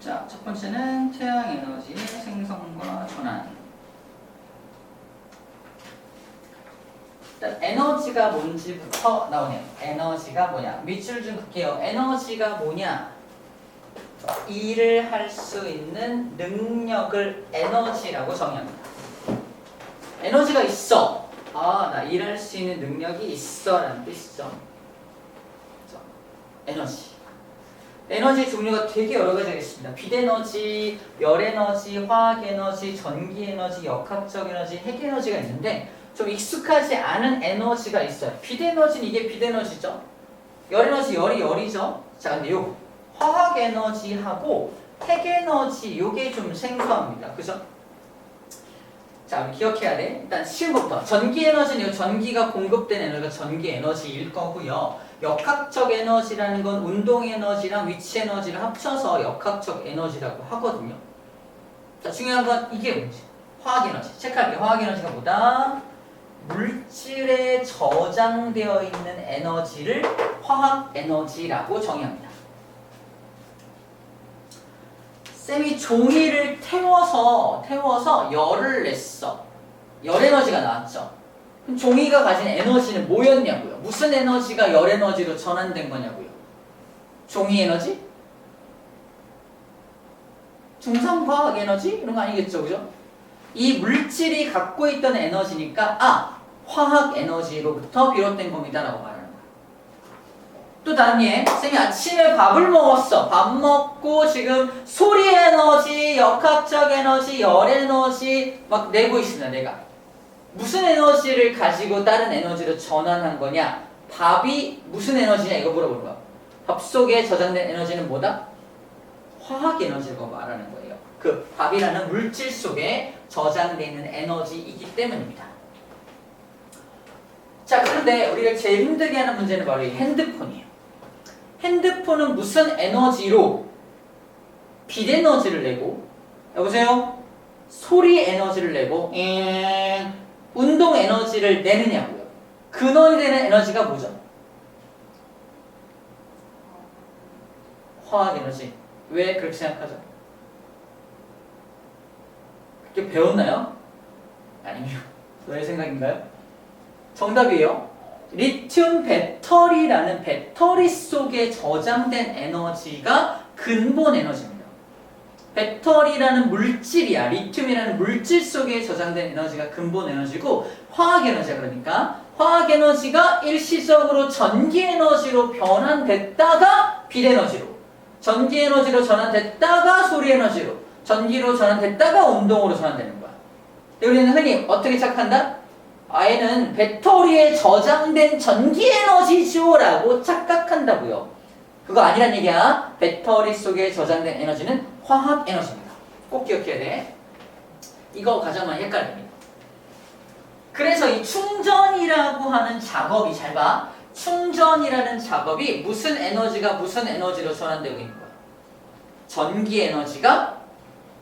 자, 첫 번째는 태양 에너지의 생성과 전환. 일단 에너지가 뭔지부터 나오네요. 에너지가 뭐냐? 밑줄 좀 긋게요. 에너지가 뭐냐? 일을 할 수 있는 능력을 에너지라고 정의합니다. 에너지가 있어. 아, 나 일할 수 있는 능력이 있어 라는 뜻이죠. 그렇죠? 에너지. 에너지 종류가 되게 여러 가지가 있습니다. 빛에너지, 열에너지, 화학에너지, 전기에너지, 역학적 에너지, 핵에너지가 있는데 좀 익숙하지 않은 에너지가 있어요. 빛에너지는 이게 빛에너지죠. 열에너지, 열이 열이죠. 자, 근데 요 화학에너지하고 핵에너지 요게 좀 생소합니다. 그죠? 자, 우리 기억해야 돼. 일단 쉬운 것부터. 전기에너지는 요 전기가 공급된 에너지가 전기에너지일 거고요. 역학적 에너지라는 건 운동에너지랑 위치에너지를 합쳐서 역학적 에너지라고 하거든요. 자, 중요한 건 이게 뭔지. 화학에너지. 체크할게요. 화학에너지가 뭐다? 물질에 저장되어 있는 에너지를 화학에너지라고 정의합니다. 쌤이 종이를 태워서 열을 냈어. 열에너지가 나왔죠. 그럼 종이가 가진 에너지는 뭐였냐고요? 무슨 에너지가 열에너지로 전환된 거냐고요? 종이 에너지? 중성화학 에너지? 이런 거 아니겠죠, 그죠? 이 물질이 갖고 있던 에너지니까 화학 에너지로부터 비롯된 겁니다 라고 말하는 거예요. 또 다른 예, 쌤이 아침에 밥을 먹었어. 밥 먹고 지금 소리 에너지, 역학적 에너지, 열 에너지 막 내고 있습니다. 내가 무슨 에너지를 가지고 다른 에너지로 전환한 거냐? 밥이 무슨 에너지냐 이거 물어보는 거야. 밥 속에 저장된 에너지는 뭐다? 화학 에너지라고 말하는 거예요. 그 밥이라는 물질 속에 저장되어 있는 에너지이기 때문입니다. 자, 그런데 우리가 제일 힘들게 하는 문제는 바로 이 핸드폰이에요. 핸드폰은 무슨 에너지로 빛 에너지를 내고, 여보세요? 소리 에너지를 내고, 운동 에너지를 내느냐고요. 근원이 되는 에너지가 뭐죠? 화학 에너지. 왜 그렇게 생각하죠? 그렇게 배웠나요? 아니요. 너의 생각인가요? 정답이에요. 리튬 배터리라는 배터리 속에 저장된 에너지가 근본 에너지입니다. 배터리라는 물질이야. 리튬이라는 물질 속에 저장된 에너지가 근본 에너지고 화학 에너지야. 그러니까 화학 에너지가 일시적으로 전기 에너지로 변환됐다가 빛 에너지로, 전기 에너지로 전환됐다가 소리 에너지로, 전기로 전환됐다가 운동으로 전환되는 거야. 우리는 흔히 어떻게 착한다? 얘는 배터리에 저장된 전기 에너지죠 라고 착각한다고요. 그거 아니란 얘기야. 배터리 속에 저장된 에너지는 화학 에너지입니다. 꼭 기억해야 돼. 이거 가장 많이 헷갈립니다. 그래서 이 충전이라고 하는 작업이, 잘 봐. 충전이라는 작업이 무슨 에너지가 무슨 에너지로 전환되고 있는 거야? 전기 에너지가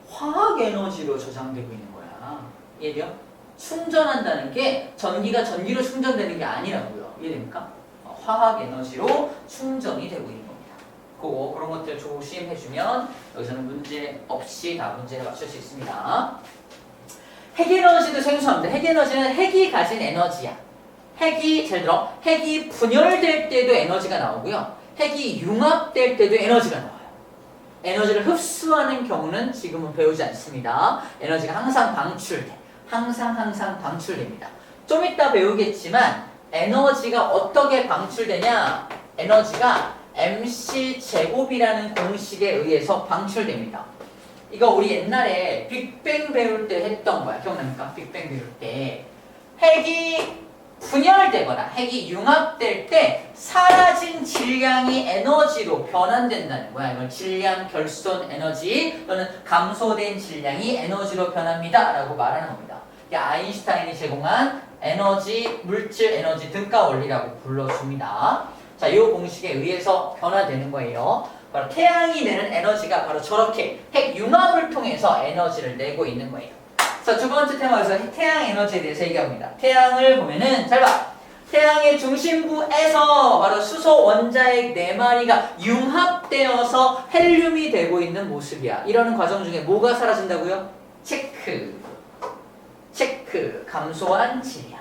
화학 에너지로 저장되고 있는 거야. 이해돼요? 충전한다는 게 전기가 전기로 충전되는 게 아니라고요. 이해됩니까? 화학 에너지로 충전이 되고 있는 겁니다. 그런 것들 조심해주면 여기서는 문제 없이 다 문제를 맞출 수 있습니다. 핵 에너지도 생소합니다. 핵 에너지는 핵이 가진 에너지야. 핵이, 예를 들어 핵이 분열될 때도 에너지가 나오고요. 핵이 융합될 때도 에너지가 나와요. 에너지를 흡수하는 경우는 지금은 배우지 않습니다. 에너지가 항상 방출돼. 항상 방출됩니다. 좀 이따 배우겠지만 에너지가 어떻게 방출되냐? 에너지가 mc 제곱이라는 공식에 의해서 방출됩니다. 이거 우리 옛날에 빅뱅 배울 때 했던 거야. 기억납니까? 빅뱅 배울 때 핵이 분열되거나 핵이 융합될 때 사라진 질량이 에너지로 변환된다는 거야. 이걸 질량 결손 에너지 또는 감소된 질량이 에너지로 변합니다 라고 말하는 겁니다. 이게 아인슈타인이 제공한 에너지, 물질 에너지 등가 원리라고 불러줍니다. 자, 이 공식에 의해서 변화되는 거예요. 바로 태양이 내는 에너지가 바로 저렇게 핵 융합을 통해서 에너지를 내고 있는 거예요. 자, 두 번째 테마에서 태양 에너지에 대해서 얘기합니다. 태양을 보면은, 잘 봐. 태양의 중심부에서 바로 수소 원자핵 4마리가 융합되어서 헬륨이 되고 있는 모습이야. 이러는 과정 중에 뭐가 사라진다고요? 체크, 감소한 질량.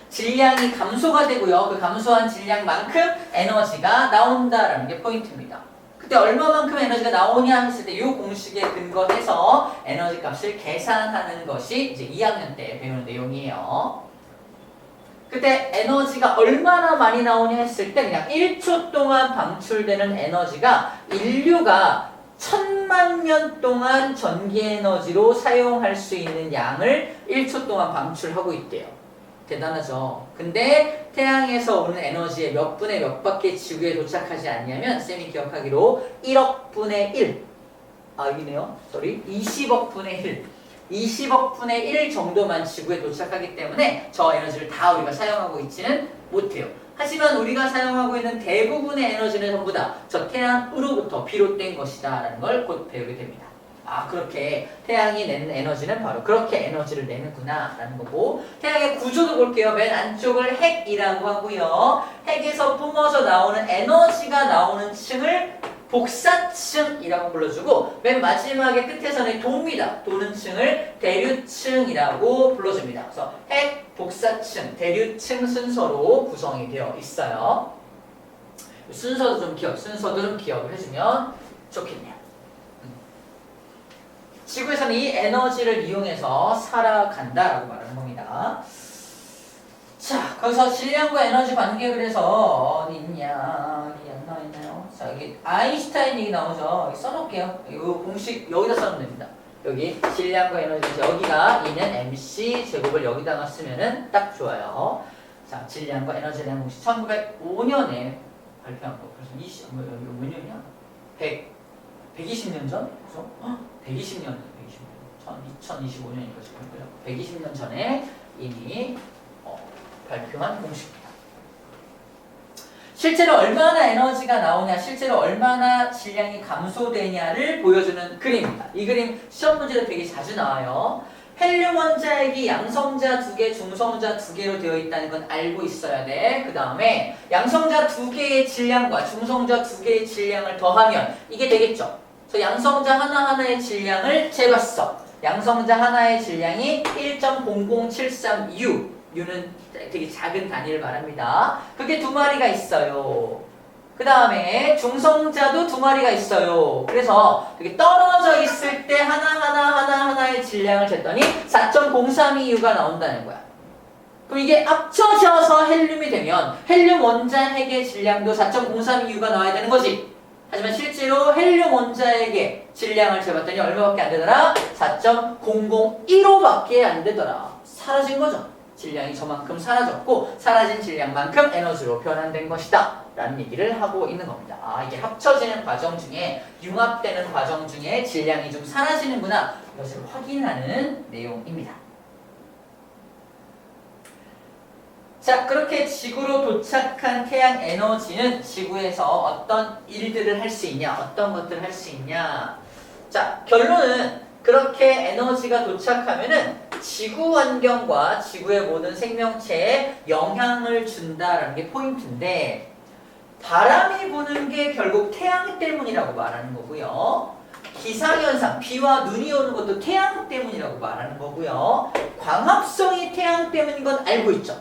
질량이 감소가 되고요. 그 감소한 질량만큼 에너지가 나온다라는 게 포인트입니다. 그때 얼마만큼 에너지가 나오냐 했을 때 이 공식에 근거해서 에너지 값을 계산하는 것이 이제 2학년 때 배우는 내용이에요. 그때 에너지가 얼마나 많이 나오냐 했을 때 그냥 1초 동안 방출되는 에너지가 인류가 1000만 년 동안 전기 에너지로 사용할 수 있는 양을 1초 동안 방출하고 있대요. 대단하죠. 근데 태양에서 오는 에너지의 몇 분의 몇 밖에 지구에 도착하지 않냐면 쌤이 기억하기로 1억 분의 1. 여기네요. 20억 분의 1. 20억 분의 1 정도만 지구에 도착하기 때문에 저 에너지를 다 우리가 사용하고 있지는 못해요. 하지만 우리가 사용하고 있는 대부분의 에너지는 전부 다 저 태양으로부터 비롯된 것이다 라는 걸 곧 배우게 됩니다. 그렇게 태양이 내는 에너지는 바로 그렇게 에너지를 내는구나 라는 거고, 태양의 구조도 볼게요. 맨 안쪽을 핵이라고 하고요. 핵에서 뿜어져 나오는 에너지가 나오는 층을 복사층이라고 불러주고, 맨 마지막에 끝에서는 돕니다. 도는 층을 대류층이라고 불러줍니다. 그래서 핵, 복사층, 대류층 순서로 구성이 되어 있어요. 순서도 좀 기억을 해주면 좋겠네요. 지구에서는 이 에너지를 이용해서 살아간다라고 말하는 겁니다. 자, 거기서 질량과 에너지 관계 그래서 어디 있냐? 여기 안 나와 있나요? 자, 여기 아인슈타인 얘기 나오죠? 여기 써놓을게요. 이 공식 여기다 써놓으면 됩니다. 여기 질량과 에너지, 여기가 E는 MC 제곱을 여기다가 쓰면은 딱 좋아요. 자, 질량과 에너지에 대한 공식 1905년에 발표한 거. 그래서 몇 년이야? 120년 전? 그죠? 120년, 2025년이니까 지금 120년 전에 이미 발표한 공식입니다. 실제로 얼마나 에너지가 나오냐, 실제로 얼마나 질량이 감소되냐를 보여주는 그림입니다. 이 그림 시험 문제도 되게 자주 나와요. 헬륨 원자핵이 양성자 2개, 중성자 2개로 되어 있다는 건 알고 있어야 돼. 그 다음에 양성자 2개의 질량과 중성자 2개의 질량을 더하면 이게 되겠죠. 그래서 양성자 하나하나의 질량을 재봤어. 양성자 하나의 질량이 1.0073U. U는 되게 작은 단위를 말합니다. 그게 2마리가 있어요. 그 다음에 중성자도 2마리가 있어요. 그래서 이렇게 떨어져 있을 때 하나의 질량을 쟀더니 4.032U가 나온다는 거야. 그럼 이게 합쳐져서 헬륨이 되면 헬륨 원자핵의 질량도 4.032U가 나와야 되는 거지. 하지만 실제로 헬륨 원자핵의 질량을 재봤더니 얼마밖에 안 되더라? 4.001호밖에 안 되더라. 사라진 거죠. 질량이 저만큼 사라졌고, 사라진 질량만큼 에너지로 변환된 것이다 라는 얘기를 하고 있는 겁니다. 이게 합쳐지는 과정 중에, 융합되는 과정 중에 질량이 좀 사라지는구나, 이것을 확인하는 내용입니다. 자, 그렇게 지구로 도착한 태양 에너지는 지구에서 어떤 일들을 할 수 있냐, 어떤 것들을 할 수 있냐. 자, 결론은 그렇게 에너지가 도착하면은 지구 환경과 지구의 모든 생명체에 영향을 준다라는 게 포인트인데, 바람이 부는 게 결국 태양 때문이라고 말하는 거고요. 기상현상, 비와 눈이 오는 것도 태양 때문이라고 말하는 거고요. 광합성이 태양 때문인 건 알고 있죠.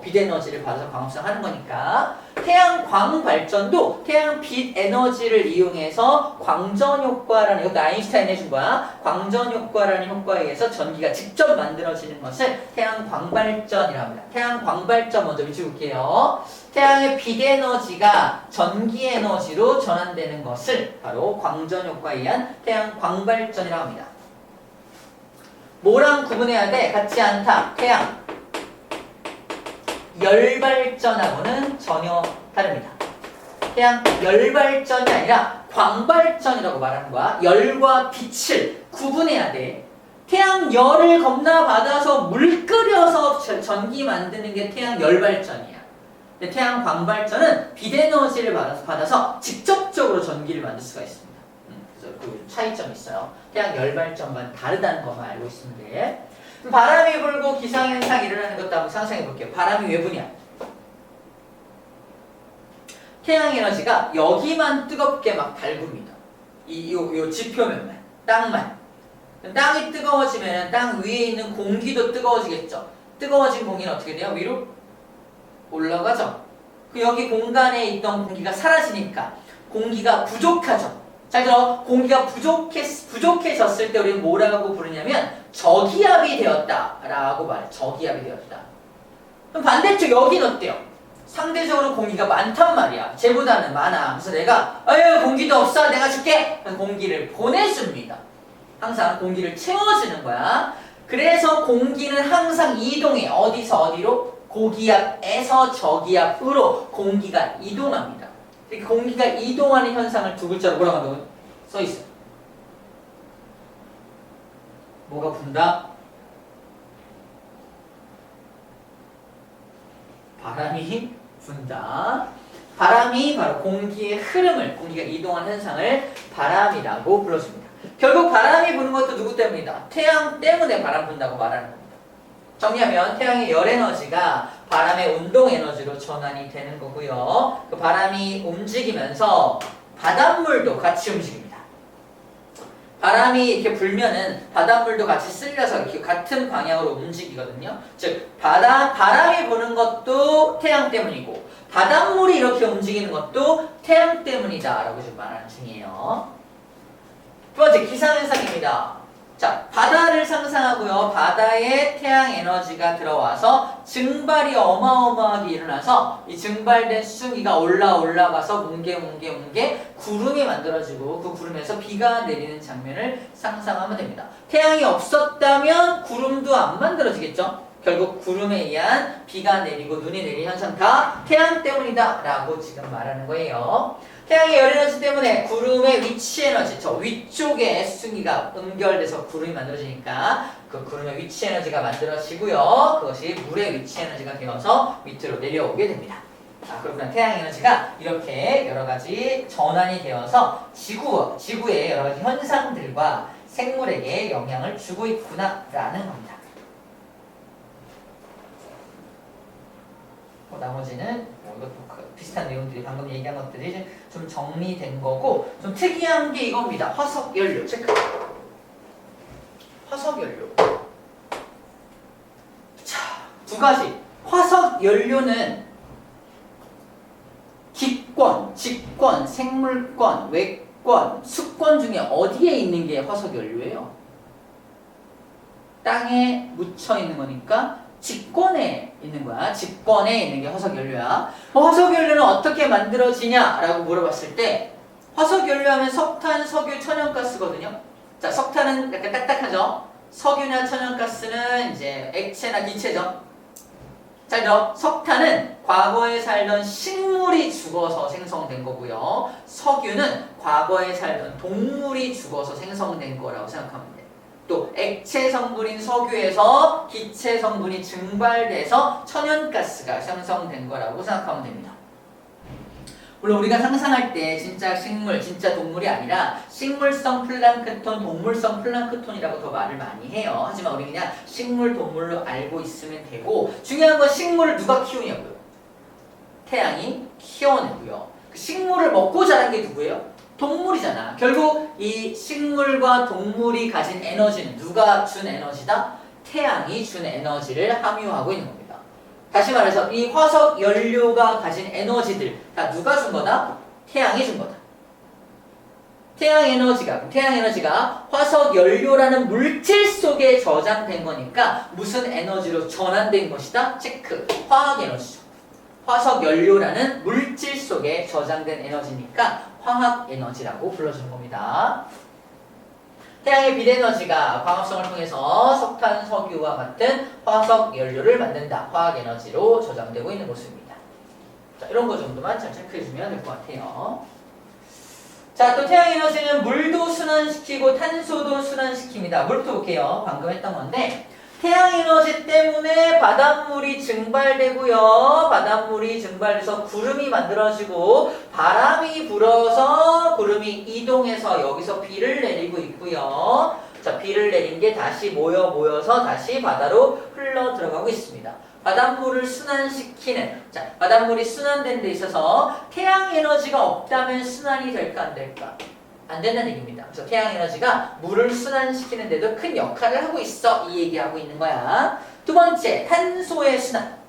빛에너지를 받아서 광합성 하는 거니까. 태양광 발전도 태양빛 에너지를 이용해서 광전 효과라는, 이것도 아인슈타인이 해준 거야. 광전 효과라는 효과에 의해서 전기가 직접 만들어지는 것을 태양광 발전이라고 합니다. 태양광 발전 먼저 외쳐볼게요. 태양의 빛 에너지가 전기 에너지로 전환되는 것을 바로 광전 효과에 의한 태양광 발전이라고 합니다. 뭐랑 구분해야 돼? 같지 않다. 태양 열발전하고는 전혀 다릅니다. 태양 열발전이 아니라 광발전이라고 말하는 거야. 열과 빛을 구분해야 돼. 태양 열을 겁나 받아서 물 끓여서 전기 만드는 게 태양 열발전이야. 근데 태양 광발전은 빛 에너지를 받아서 직접적으로 전기를 만들 수가 있습니다. 그래서 그 차이점이 있어요. 태양 열발전과는 다르다는 것만 알고 있으면 돼. 바람이 불고 기상현상이 일어나는 것도 한번 상상해 볼게요. 바람이 왜 부냐? 태양 에너지가 여기만 뜨겁게 막 달굽니다. 요 지표면만, 땅만. 땅이 뜨거워지면 땅 위에 있는 공기도 뜨거워지겠죠. 뜨거워진 공기는 어떻게 돼요? 위로 올라가죠. 그 여기 공간에 있던 공기가 사라지니까 공기가 부족하죠. 자, 그럼 공기가 부족해졌을 때 우리는 뭐라고 부르냐면 저기압이 되었다라고 말해요. 저기압이 되었다. 그럼 반대쪽 여기는 어때요? 상대적으로 공기가 많단 말이야. 쟤보다는 많아. 그래서 내가 아유 공기도 없어 내가 줄게. 공기를 보내줍니다. 항상 공기를 채워주는 거야. 그래서 공기는 항상 이동해. 어디서 어디로? 고기압에서 저기압으로 공기가 이동합니다. 이렇게 공기가 이동하는 현상을 두 글자로 뭐라고 한다고 써있어요. 뭐가 분다? 바람이 분다. 바람이 바로 공기의 흐름을, 공기가 이동하는 현상을 바람이라고 불러줍니다. 결국 바람이 부는 것도 누구 때문이다? 태양 때문에 바람 분다고 말하는 겁니다. 정리하면 태양의 열 에너지가 바람의 운동 에너지로 전환이 되는 거고요. 그 바람이 움직이면서 바닷물도 같이 움직입니다. 바람이 이렇게 불면은 바닷물도 같이 쓸려서 이렇게 같은 방향으로 움직이거든요. 즉 바람이 부는 것도 태양 때문이고 바닷물이 이렇게 움직이는 것도 태양 때문이다라고 지금 말하는 중이에요. 두 번째 기상현상입니다. 자, 바다를 상상하고요. 바다에 태양 에너지가 들어와서 증발이 어마어마하게 일어나서 이 증발된 수증기가 올라가서 뭉게 구름이 만들어지고 그 구름에서 비가 내리는 장면을 상상하면 됩니다. 태양이 없었다면 구름도 안 만들어지겠죠? 결국 구름에 의한 비가 내리고 눈이 내리는 현상 다 태양 때문이다 라고 지금 말하는 거예요. 태양의 열에너지 때문에 구름의 위치 에너지, 저 위쪽에 수증기가 응결돼서 구름이 만들어지니까 그 구름의 위치 에너지가 만들어지고요. 그것이 물의 위치 에너지가 되어서 밑으로 내려오게 됩니다. 자, 그렇구나. 태양 에너지가 이렇게 여러 가지 전환이 되어서 지구의 여러 가지 현상들과 생물에게 영향을 주고 있구나라는 겁니다. 나머지는 이것도 비슷한 내용들이 방금 얘기한 것들이 좀 정리된 거고 좀 특이한 게 이겁니다. 화석연료 체크. 화석연료. 자, 두 가지. 화석연료는 기권, 직권, 생물권, 외권, 수권 중에 어디에 있는 게 화석연료예요? 땅에 묻혀 있는 거니까 직권에 있는 거야. 직권에 있는 게 화석연료야. 화석연료는 어떻게 만들어지냐라고 물어봤을 때 화석연료 하면 석탄, 석유, 천연가스거든요. 자, 석탄은 약간 딱딱하죠. 석유나 천연가스는 이제 액체나 기체죠. 자, 그럼 석탄은 과거에 살던 식물이 죽어서 생성된 거고요. 석유는 과거에 살던 동물이 죽어서 생성된 거라고 생각하면 돼요. 또 액체 성분인 석유에서 기체 성분이 증발돼서 천연가스가 생성된 거라고 생각하면 됩니다. 물론 우리가 상상할 때 진짜 식물, 진짜 동물이 아니라 식물성 플랑크톤, 동물성 플랑크톤이라고 더 말을 많이 해요. 하지만 우리 그냥 식물, 동물로 알고 있으면 되고 중요한 건 식물을 누가 키우냐고요. 태양이 키워내고요. 그 식물을 먹고 자란 게 누구예요? 동물이잖아. 결국 이 식물과 동물이 가진 에너지는 누가 준 에너지다? 태양이 준 에너지를 함유하고 있는 겁니다. 다시 말해서 이 화석 연료가 가진 에너지들 다 누가 준 거다? 태양이 준 거다. 태양 에너지가 화석 연료라는 물질 속에 저장된 거니까 무슨 에너지로 전환된 것이다? 체크. 화학 에너지죠. 화석 연료라는 물질 속에 저장된 에너지니까 화학 에너지라고 불러주는 겁니다. 태양의 빛 에너지가 광합성을 통해서 석탄, 석유와 같은 화석 연료를 만든다. 화학 에너지로 저장되고 있는 모습입니다. 자, 이런 거 정도만 잘 체크해주면 될 것 같아요. 자, 또 태양 에너지는 물도 순환시키고 탄소도 순환시킵니다. 물부터 볼게요. 방금 했던 건데 태양 에너지 때문에 바닷물이 증발되고요. 바닷물이 증발돼서 구름이 만들어지고 바람이 불어서 구름이 이동해서 여기서 비를 내리고 있고요. 자, 비를 내린 게 다시 모여서 다시 바다로 흘러 들어가고 있습니다. 바닷물을 순환시키는, 자, 바닷물이 순환되는 데 있어서 태양 에너지가 없다면 순환이 될까 안 될까? 안 된다는 얘기입니다. 그래서 태양 에너지가 물을 순환시키는 데도 큰 역할을 하고 있어. 이 얘기하고 있는 거야. 두 번째, 탄소의 순환.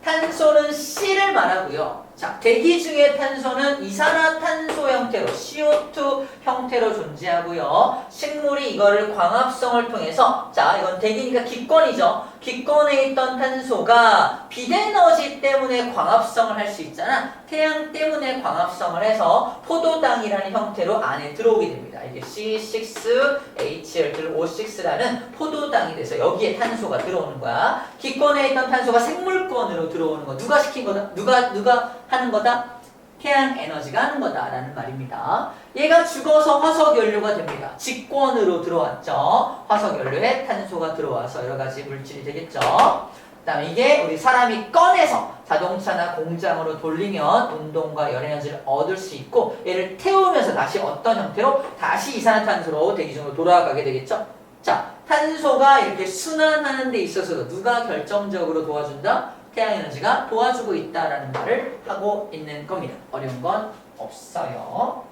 탄소는 C를 말하고요. 자, 대기 중의 탄소는 이산화탄소 형태로 CO2 형태로 존재하고요. 식물이 이거를 광합성을 통해서, 자, 이건 대기니까 기권이죠. 기권에 있던 탄소가 빛에너지 때문에 광합성을 할 수 있잖아. 태양 때문에 광합성을 해서 포도당이라는 형태로 안에 들어오게 됩니다. 이게 C6H12O6라는 포도당이 돼서 여기에 탄소가 들어오는 거야. 기권에 있던 탄소가 생물권으로 들어오는 거. 누가 시킨 거다? 누가 하는 거다? 태양 에너지가 하는 거다라는 말입니다. 얘가 죽어서 화석연료가 됩니다. 직권으로 들어왔죠. 화석연료에 탄소가 들어와서 여러 가지 물질이 되겠죠. 그 다음에 이게 우리 사람이 꺼내서 자동차나 공장으로 돌리면 운동과 열 에너지를 얻을 수 있고, 얘를 태우면서 다시 어떤 형태로? 다시 이산화탄소로 대기 중으로 돌아가게 되겠죠. 자, 탄소가 이렇게 순환하는 데 있어서 누가 결정적으로 도와준다? 태양 에너지가 도와주고 있다라는 말을 하고 있는 겁니다. 어려운 건 없어요.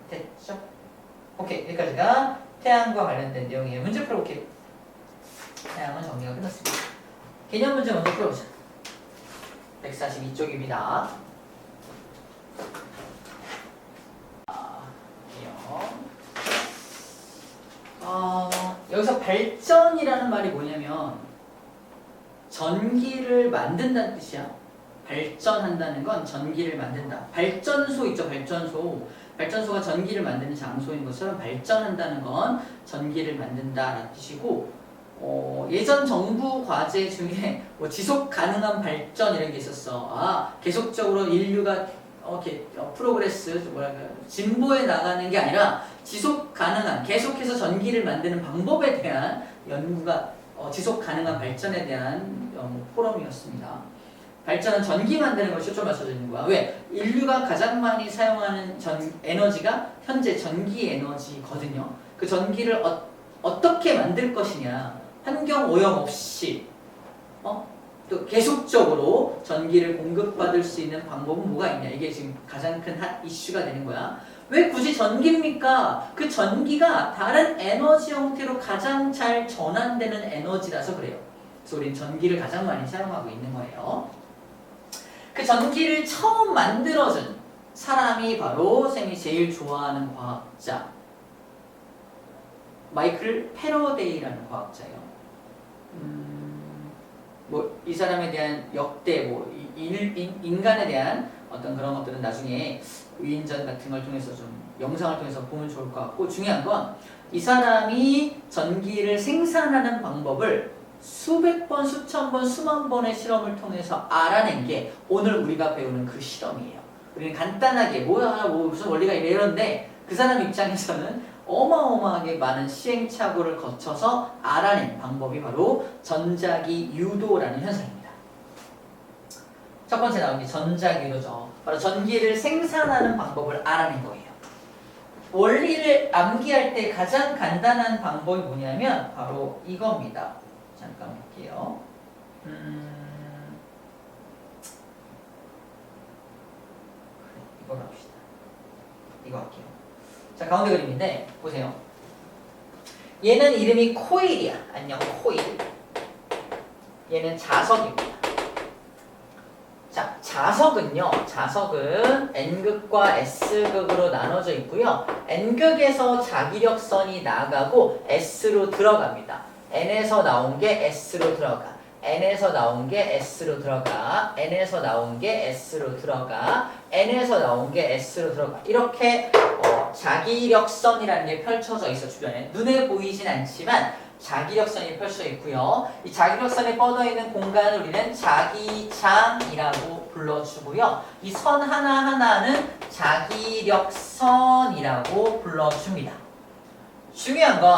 됐죠? 오케이, 여기까지가 태양과 관련된 내용이에요. 문제 풀어볼게요. 태양은 정리가 끝났습니다. 개념 문제 먼저 풀어보자. 142쪽입니다. 여기서 발전이라는 말이 뭐냐면 전기를 만든다는 뜻이야. 발전한다는 건 전기를 만든다. 발전소 있죠, 발전소. 발전소가 전기를 만드는 장소인 것처럼 발전한다는 건 전기를 만든다라는 뜻이고, 예전 정부 과제 중에 뭐 지속 가능한 발전 이런 게 있었어. 계속적으로 인류가 프로그레스, 진보해 나가는 게 아니라 지속 가능한, 계속해서 전기를 만드는 방법에 대한 연구가 지속 가능한 발전에 대한 포럼이었습니다. 발전은 전기 만드는 걸 초점 맞춰져 있는 거야. 왜? 인류가 가장 많이 사용하는 에너지가 현재 전기 에너지거든요. 그 전기를 어떻게 만들 것이냐, 환경 오염 없이 또 계속적으로 전기를 공급받을 수 있는 방법은 뭐가 있냐, 이게 지금 가장 큰 이슈가 되는 거야. 왜 굳이 전기입니까? 그 전기가 다른 에너지 형태로 가장 잘 전환되는 에너지라서 그래요. 그래서 우린 전기를 가장 많이 사용하고 있는 거예요. 그 전기를 처음 만들어준 사람이 바로 쌤이 제일 좋아하는 과학자, 마이클 패러데이라는 과학자예요. 이 사람에 대한 역대 인간에 대한 어떤 그런 것들은 나중에 위인전 같은 걸 통해서 좀 영상을 통해서 보면 좋을 것 같고, 중요한 건 이 사람이 전기를 생산하는 방법을 수백 번, 수천 번, 수만 번의 실험을 통해서 알아낸 게 오늘 우리가 배우는 그 실험이에요. 우리는 간단하게 무슨 원리가 이런데, 그 사람 입장에서는 어마어마하게 많은 시행착오를 거쳐서 알아낸 방법이 바로 전자기 유도라는 현상입니다. 첫 번째 나온 게 전자기 유도죠. 바로 전기를 생산하는 방법을 알아낸 거예요. 원리를 암기할 때 가장 간단한 방법이 뭐냐면 바로 이겁니다. 잠깐 볼게요. 이걸 합시다. 이거 할게요. 자, 가운데 그림인데 보세요. 얘는 이름이 코일이야. 안녕, 코일. 얘는 자석입니다. 자, 자석은 N극과 S극으로 나눠져 있고요. N극에서 자기력선이 나가고 S로 들어갑니다. N에서 나온 게 S로 들어가. N에서 나온 게 S로 들어가. N에서 나온 게 S로 들어가. N에서 나온 게 S로 들어가. 이렇게 자기력선이라는 게 펼쳐져 있어, 주변에. 눈에 보이진 않지만 자기력선이 펼쳐져 있고요. 이 자기력선에 뻗어 있는 공간을 우리는 자기장이라고 불러주고요. 이 선 하나하나는 자기력선이라고 불러줍니다. 중요한 건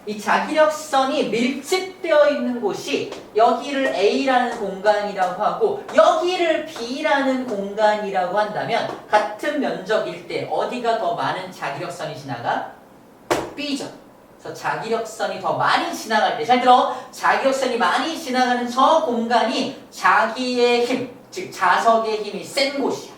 이 자기력선이 밀집되어 있는 곳이 여기를 A라는 공간이라고 하고 여기를 B라는 공간이라고 한다면 같은 면적일 때 어디가 더 많은 자기력선이 지나가? 삐져. 그래서 자기력선이 더 많이 지나갈 때, 잘 들어. 자기력선이 많이 지나가는 저 공간이 자기의 힘, 즉 자석의 힘이 센 곳이야.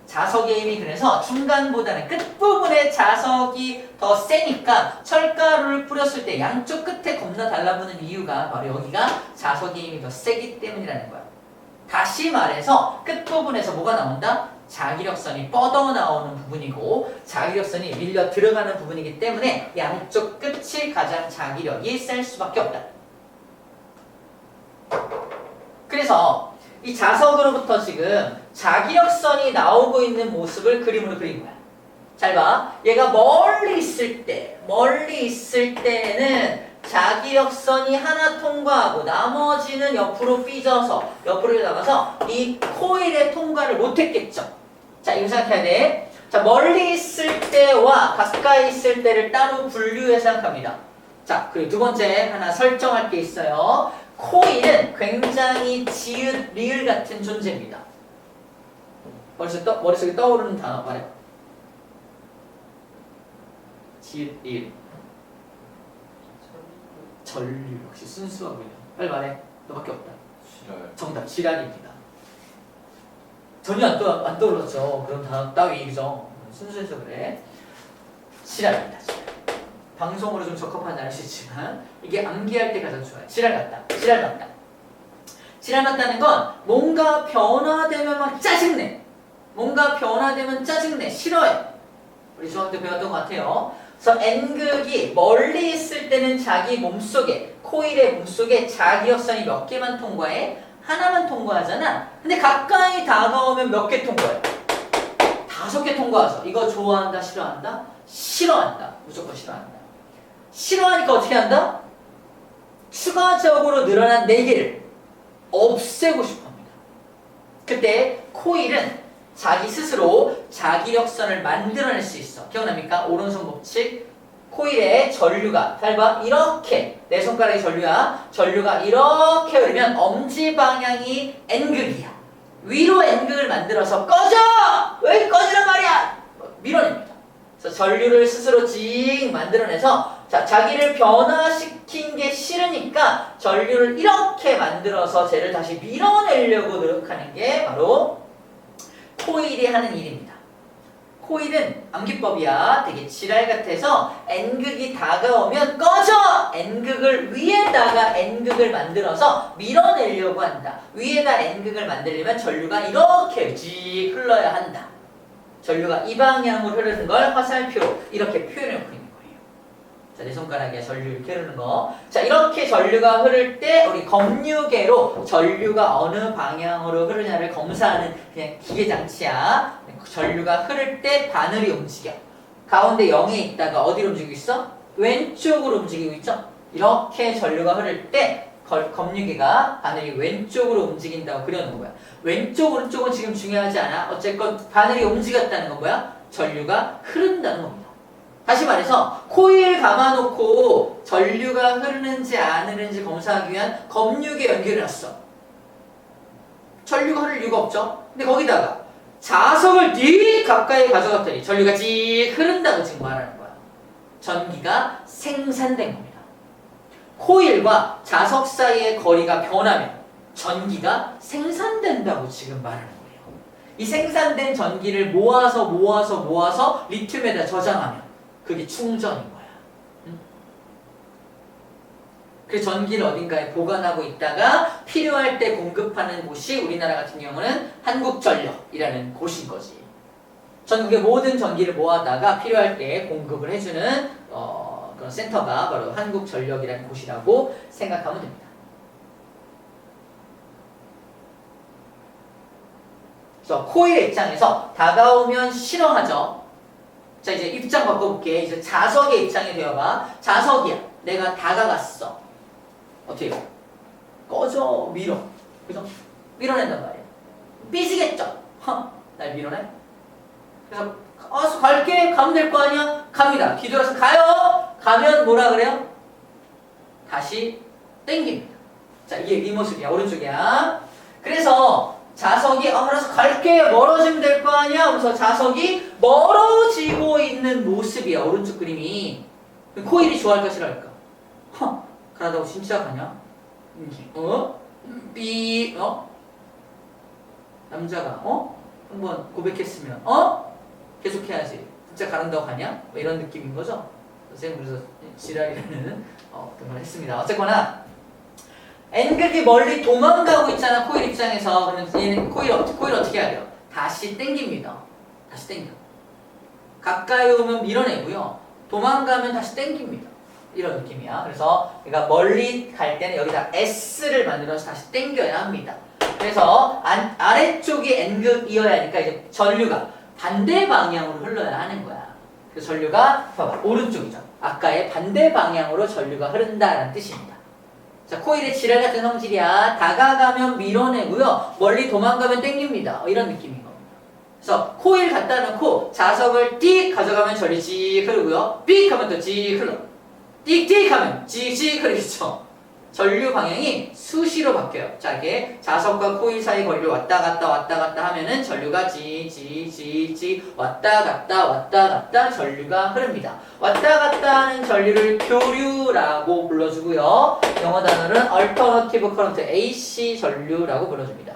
자석의 힘이 그래서 중간보다는 끝부분에 자석이 더 세니까 철가루를 뿌렸을 때 양쪽 끝에 겁나 달라붙는 이유가 바로 여기가 자석의 힘이 더 세기 때문이라는 거야. 다시 말해서 끝부분에서 뭐가 나온다? 자기력선이 뻗어 나오는 부분이고 자기력선이 밀려 들어가는 부분이기 때문에 양쪽 끝이 가장 자기력이 셀 수밖에 없다. 그래서 이 자석으로부터 지금 자기력선이 나오고 있는 모습을 그림으로 그린 거야. 잘 봐. 얘가 멀리 있을 때는 자기력선이 하나 통과하고 나머지는 옆으로 삐져서 옆으로 나가서 이 코일에 통과를 못했겠죠. 자, 이거 생각해야 돼. 자, 멀리 있을 때와 가까이 있을 때를 따로 분류해서 생각합니다. 자, 그리고 두 번째 하나 설정할 게 있어요. 코일은 굉장히 지읒, 리을 같은 존재입니다. 머릿속에 떠오르는 단어 말해. 지읒, 리을. 전류. 역시 순수하군요. 빨리 말해. 너밖에 없다. 싫어요. 정답, 질환입니다. 전혀 안 떠올랐죠. 그런 단어 따위 그죠? 순수해서 그래. 질환입니다. 방송으로 좀 적합하지 않을 수 있지만 이게 암기할 때 가장 좋아요. 질환 같다. 질환 같다. 질환 같다는 건 뭔가 변화되면 막 짜증내. 뭔가 변화되면 짜증내. 싫어해. 우리 중학교 때 배웠던 것 같아요. 그래서 N극이 멀리 있을 때는 자기 몸속에 코일의 몸속에 자기역선이 몇 개만 통과해? 하나만 통과하잖아. 근데 가까이 다가오면 몇 개 통과해? 5개 통과하죠. 이거 좋아한다, 싫어한다? 싫어한다. 무조건 싫어한다. 싫어하니까 어떻게 한다? 추가적으로 늘어난 4개를 없애고 싶어 합니다. 그때 코일은 자기 스스로 자기력선을 만들어낼 수 있어. 기억납니까? 오른손 법칙. 코일의 전류가 잘 봐. 이렇게 내 손가락의 전류야. 전류가 이렇게 흐르면 엄지 방향이 N극이야. 위로 N극을 만들어서 꺼져! 왜 꺼지란 말이야? 밀어냅니다. 그래서 전류를 스스로 징 만들어내서 자기를 변화시킨 게 싫으니까 전류를 이렇게 만들어서 쟤를 다시 밀어내려고 노력하는 게 바로 코일이 하는 일입니다. 코일은 암기법이야. 되게 지랄 같아서 N극이 다가오면 꺼져! N극을 위에다가 N극을 만들어서 밀어내려고 한다. 위에다 N극을 만들려면 전류가 이렇게 직 흘러야 한다. 전류가 이 방향으로 흐르는 걸 화살표로 이렇게 표현해놓고 있는 거예요. 자, 내 손가락에 전류 이렇게 흐르는 거. 자, 이렇게 전류가 흐를 때 우리 검유계로 전류가 어느 방향으로 흐르냐를 검사하는 그냥 기계장치야. 전류가 흐를 때 바늘이 움직여. 가운데 0에 있다가 어디로 움직이고 있어? 왼쪽으로 움직이고 있죠? 이렇게 전류가 흐를 때 검유계가 바늘이 왼쪽으로 움직인다고 그려놓은 거야. 왼쪽 오른쪽은 지금 중요하지 않아. 어쨌건 바늘이 움직였다는 건 뭐야? 전류가 흐른다는 겁니다. 다시 말해서 코일 감아놓고 전류가 흐르는지 안 흐르는지 검사하기 위한 검유계 연결해놨어. 전류가 흐를 이유가 없죠. 근데 거기다가 자석을 네 가까이 가져갔더니 전류가 직 흐른다고 지금 말하는 거야. 전기가 생산된 겁니다. 코일과 자석 사이의 거리가 변하면 전기가 생산된다고 지금 말하는 거예요. 이 생산된 전기를 모아서 리튬에다 저장하면 그게 충전인 거야. 그 전기를 어딘가에 보관하고 있다가 필요할 때 공급하는 곳이 우리나라 같은 경우는 한국전력이라는 곳인 거지. 전국의 모든 전기를 모아다가 필요할 때 공급을 해주는 그런 센터가 바로 한국전력이라는 곳이라고 생각하면 됩니다. 그래서 코일의 입장에서 다가오면 싫어하죠. 자, 이제 입장 바꿔볼게. 이제 자석의 입장이 되어봐. 자석이야. 내가 다가갔어. 어떻게 해요? 꺼져, 밀어. 그죠? 밀어낸단 말이에요. 삐지겠죠? 날 밀어내? 그래서 갈게. 가면 될 거 아니야? 갑니다. 뒤돌아서 가요. 가면 뭐라 그래요? 다시 땡깁니다. 자, 이게 이 모습이야. 오른쪽이야. 그래서 자석이 알아서 갈게. 멀어지면 될 거 아니야? 그래서 자석이 멀어지고 있는 모습이야. 오른쪽 그림이. 코일이 좋아할까 싫어할까? 가라다고 진짜 가냐? 삐 남자가 한번 고백했으면 계속해야지. 진짜 가란다고 가냐? 뭐 이런 느낌인 거죠. 선생님 그래서 지랄이라는 어떤 걸 했습니다. 어쨌거나 N극이 멀리 도망가고 있잖아. 코일 입장에서. 그러면 얘는 코일 어떻게 해야 돼요? 다시 땡깁니다. 다시 땡겨. 가까이 오면 밀어내고요. 도망가면 다시 땡깁니다. 이런 느낌이야. 그래서 얘가 멀리 갈 때는 여기다 S를 만들어서 다시 땡겨야 합니다. 그래서 아래쪽이 N극이어야 하니까 이제 전류가 반대 방향으로 흘러야 하는 거야. 그 전류가 봐봐 오른쪽이죠. 아까의 반대 방향으로 전류가 흐른다라는 뜻입니다. 자, 코일의 지랄 같은 성질이야. 다가가면 밀어내고요. 멀리 도망가면 땡깁니다. 이런 느낌인 겁니다. 그래서 코일 갖다 놓고 자석을 띡 가져가면 전류 씩 흐르고요. 삑 하면 또 씩 흘러. 띡띡 하면 씩 흐르겠죠. 전류 방향이 수시로 바뀌어요. 자, 이게 자석과 코일 사이 거리를 왔다 갔다 하면은 전류가 왔다 갔다 전류가 흐릅니다. 왔다 갔다 하는 전류를 교류라고 불러주고요. 영어 단어는 Alternative Current, AC 전류라고 불러줍니다.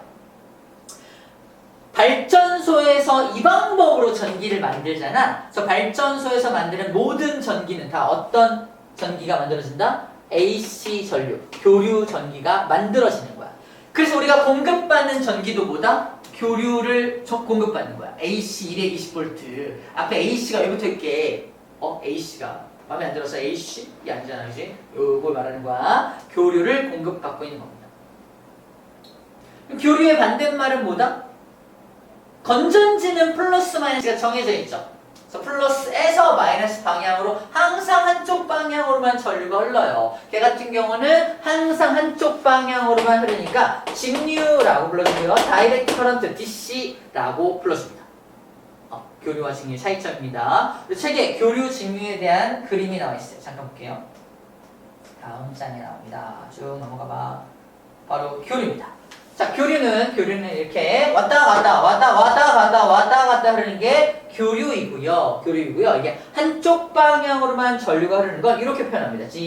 발전소에서 이 방법으로 전기를 만들잖아. 그래서 발전소에서 만드는 모든 전기는 다 어떤 전기가 만들어진다? AC 전류, 교류 전기가 만들어지는 거야. 그래서 우리가 공급받는 전기도 뭐다? 교류를 공급받는 거야. AC 220V. 앞에 AC가 여기 붙어 있게. AC가 마음에 안 들어서 AC? 이게 아니잖아, 그지? 요걸 말하는 거야. 교류를 공급받고 있는 겁니다. 교류의 반대말은 뭐다? 건전지는 플러스 마이너스가 정해져 있죠. 그래서 플러스에서 마이너스 방향으로 항상 한쪽 방향으로만 전류가 흘러요. 걔 같은 경우는 항상 한쪽 방향으로만 흐르니까 직류라고 불러주고요. 다이렉트 커런트 DC라고 불러줍니다. 교류와 직류의 차이점입니다. 책에 교류, 직류에 대한 그림이 나와 있어요. 잠깐 볼게요. 다음 장에 나옵니다. 쭉 넘어가 봐. 바로 교류입니다. 자, 교류는 이렇게 왔다 갔다 흐르는 게 교류이고요. 이게 한쪽 방향으로만 전류가 흐르는 건 이렇게 표현합니다. 찡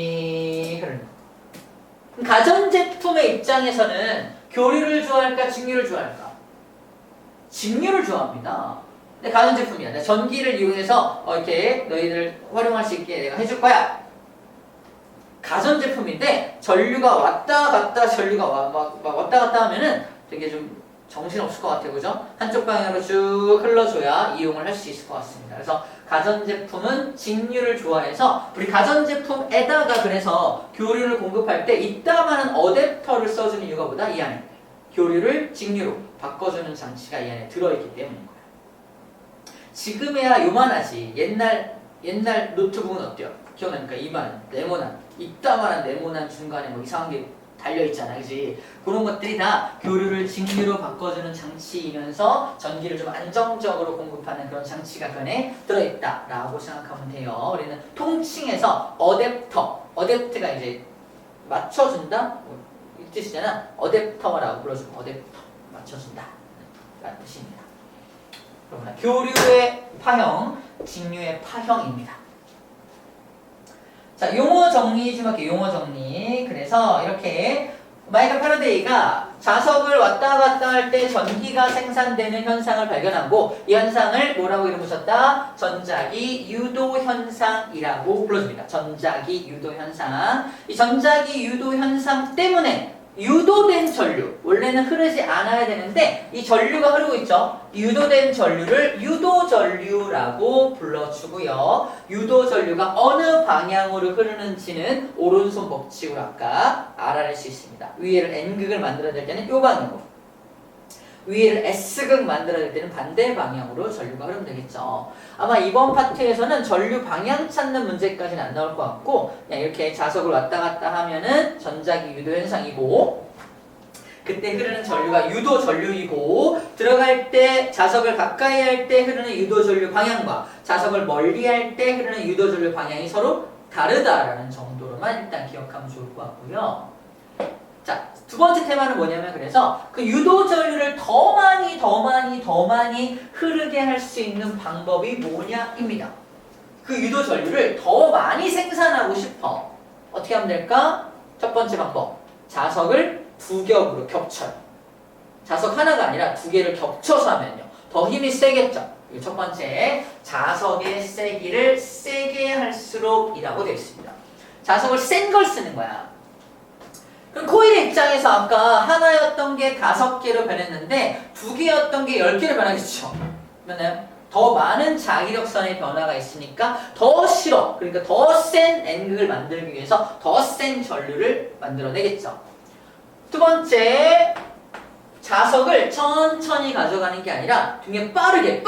흐르는 거. 가전제품의 입장에서는 교류를 좋아할까, 직류를 좋아할까? 직류를 좋아합니다. 근데 가전제품이야. 내가 전기를 이용해서 이렇게 너희들 활용할 수 있게 내가 해줄 거야. 가전제품인데 전류가 왔다 갔다 막 왔다 갔다 하면은 되게 좀 정신없을 것 같아요. 그죠? 한쪽 방향으로 쭉 흘러줘야 이용을 할 수 있을 것 같습니다. 그래서 가전제품은 직류를 좋아해서 우리 가전제품에다가 그래서 교류를 공급할 때 이따만한 어댑터를 써주는 이유가 뭐다? 이 안에 교류를 직류로 바꿔주는 장치가 이 안에 들어있기 때문인 거예요. 지금에야 요만하지. 옛날 노트북은 어때요? 기억나니까 이만 네모난 이따만한 네모난 중간에 뭐 이상한 게 달려있잖아, 그지? 그런 것들이 다 교류를 직류로 바꿔주는 장치이면서 전기를 좀 안정적으로 공급하는 그런 장치가 그 안에 들어있다라고 생각하면 돼요. 우리는 통칭해서 어댑터가 이제 맞춰준다? 이 뜻이잖아. 어댑터라고 불러주면 어댑터, 맞춰준다 라는 뜻입니다. 그러면 교류의 파형, 직류의 파형입니다. 자, 용어 정리 좀 할게요. 용어 정리. 그래서 이렇게 마이클 패러데이가 자석을 왔다 갔다 할 때 전기가 생산되는 현상을 발견하고 이 현상을 뭐라고 이름 붙였다? 전자기 유도 현상이라고 불러줍니다. 전자기 유도 현상. 이 전자기 유도 현상 때문에 유도된 전류, 원래는 흐르지 않아야 되는데 이 전류가 흐르고 있죠. 유도된 전류를 유도전류라고 불러주고요. 유도전류가 어느 방향으로 흐르는지는 오른손 법칙으로 아까 알아낼 수 있습니다. 위에를 N극을 만들어야 될 때는 이 방향으로, 위에를 S극 만들어야 될 때는 반대 방향으로 전류가 흐르면 되겠죠. 아마 이번 파트에서는 전류 방향 찾는 문제까지는 안 나올 것 같고 그냥 이렇게 자석을 왔다 갔다 하면은 전자기 유도 현상이고 그때 흐르는 전류가 유도 전류이고 들어갈 때 자석을 가까이 할 때 흐르는 유도 전류 방향과 자석을 멀리 할 때 흐르는 유도 전류 방향이 서로 다르다라는 정도로만 일단 기억하면 좋을 것 같고요. 자, 두 번째 테마는 뭐냐면 그래서 그 유도 전류를 더 많이 흐르게 할 수 있는 방법이 뭐냐입니다. 그 유도 전류를 더 많이 생산하고 싶어. 어떻게 하면 될까? 첫 번째 방법. 자석을 두 겹으로 겹쳐요. 자석 하나가 아니라 두 개를 겹쳐서 하면요. 더 힘이 세겠죠. 이게 첫 번째. 자석의 세기를 세게 할수록이라고 되어 있습니다. 자석을 센 걸 쓰는 거야. 그럼 코일의 입장에서 아까 하나였던 게 5개로 변했는데 2개였던 게 10개로 변하겠죠. 그러면 더 많은 자기력선의 변화가 있으니까 더 싫어. 그러니까 더 센 N극을 만들기 위해서 더 센 전류를 만들어내겠죠. 두 번째, 자석을 천천히 가져가는 게 아니라 등에 빠르게